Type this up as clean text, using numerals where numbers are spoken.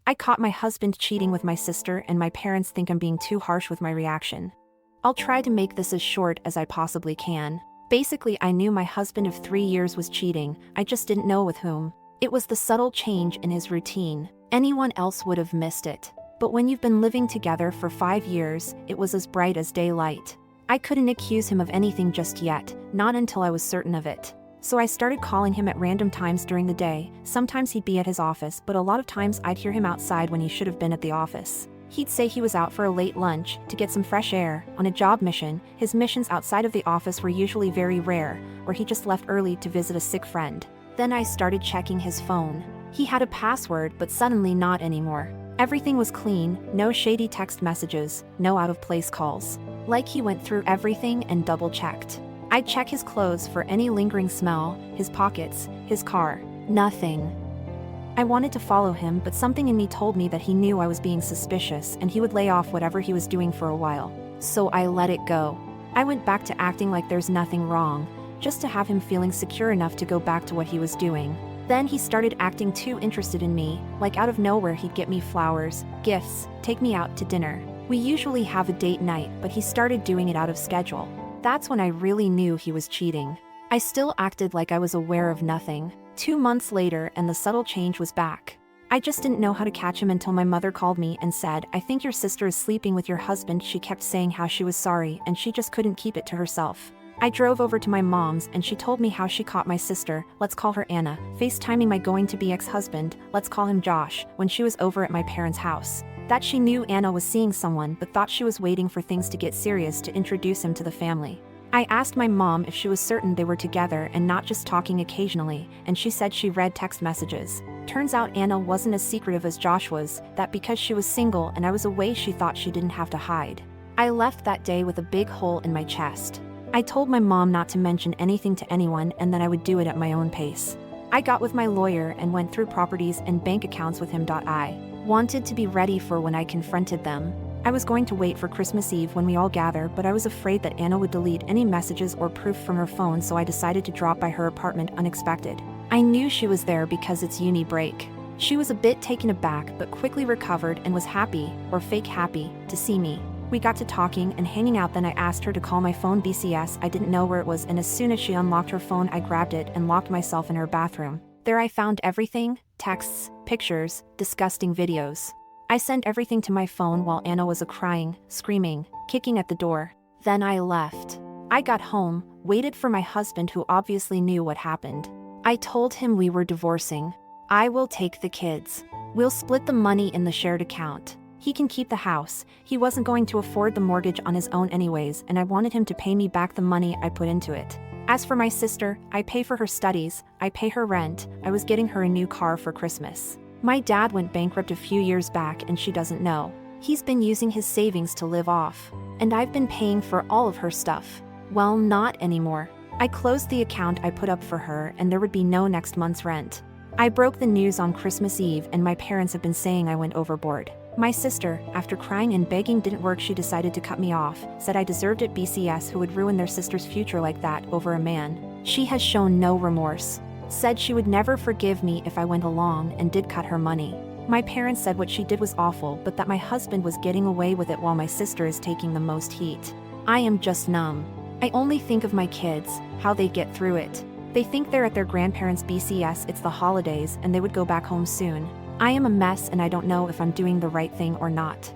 I caught my husband cheating with my sister and my parents think I'm being too harsh with my reaction. I'll try to make this as short as I possibly can. Basically, I knew my husband of 3 years was cheating, I just didn't know with whom. It was the subtle change in his routine. Anyone else would have missed it. But when you've been living together for 5 years, it was as bright as daylight. I couldn't accuse him of anything just yet, not until I was certain of it. So I started calling him at random times during the day. Sometimes he'd be at his office, but a lot of times I'd hear him outside when he should have been at the office. He'd say he was out for a late lunch, to get some fresh air, on a job mission. His missions outside of the office were usually very rare, or he just left early to visit a sick friend. Then I started checking his phone. He had a password, but suddenly not anymore. Everything was clean, no shady text messages, no out-of-place calls. Like he went through everything and double-checked. I'd check his clothes for any lingering smell, his pockets, his car. Nothing. I wanted to follow him, but something in me told me that he knew I was being suspicious and he would lay off whatever he was doing for a while. So I let it go. I went back to acting like there's nothing wrong, just to have him feeling secure enough to go back to what he was doing. Then he started acting too interested in me, like out of nowhere he'd get me flowers, gifts, take me out to dinner. We usually have a date night, but he started doing it out of schedule. That's when I really knew he was cheating. I still acted like I was aware of nothing. 2 months later and the subtle change was back. I just didn't know how to catch him until my mother called me and said, "I think your sister is sleeping with your husband." She kept saying how she was sorry and she just couldn't keep it to herself. I drove over to my mom's and she told me how she caught my sister, let's call her Anna, FaceTiming my going-to-be ex-husband, let's call him Josh, when she was over at my parents' house. That she knew Anna was seeing someone but thought she was waiting for things to get serious to introduce him to the family. I asked my mom if she was certain they were together and not just talking occasionally, and she said she read text messages. Turns out Anna wasn't as secretive as Josh was, that because she was single and I was away she thought she didn't have to hide. I left that day with a big hole in my chest. I told my mom not to mention anything to anyone and that I would do it at my own pace. I got with my lawyer and went through properties and bank accounts with him. I wanted to be ready for when I confronted them. I was going to wait for Christmas Eve when we all gather, but I was afraid that Anna would delete any messages or proof from her phone, so I decided to drop by her apartment unexpected. I knew she was there because it's uni break. She was a bit taken aback but quickly recovered and was happy, or fake happy, to see me. We got to talking and hanging out. Then I asked her to call my phone BCS. I didn't know where it was, and as soon as she unlocked her phone I grabbed it and locked myself in her bathroom. There I found everything, texts, pictures, disgusting videos. I sent everything to my phone while Anna was crying, screaming, kicking at the door. Then I left. I got home, waited for my husband who obviously knew what happened. I told him we were divorcing. I will take the kids. We'll split the money in the shared account. He can keep the house. He wasn't going to afford the mortgage on his own anyways, and I wanted him to pay me back the money I put into it. As for my sister, I pay for her studies, I pay her rent, I was getting her a new car for Christmas. My dad went bankrupt a few years back and she doesn't know. He's been using his savings to live off. And I've been paying for all of her stuff. Well, not anymore. I closed the account I put up for her and there would be no next month's rent. I broke the news on Christmas Eve and my parents have been saying I went overboard. My sister, after crying and begging didn't work, she decided to cut me off, said I deserved it. BCS, who would ruin their sister's future like that over a man. She has shown no remorse. Said she would never forgive me if I went along and did cut her money. My parents said what she did was awful, but that my husband was getting away with it while my sister is taking the most heat. I am just numb. I only think of my kids, how they get through it. They think they're at their grandparents' BCS, it's the holidays, and they would go back home soon. I am a mess and I don't know if I'm doing the right thing or not.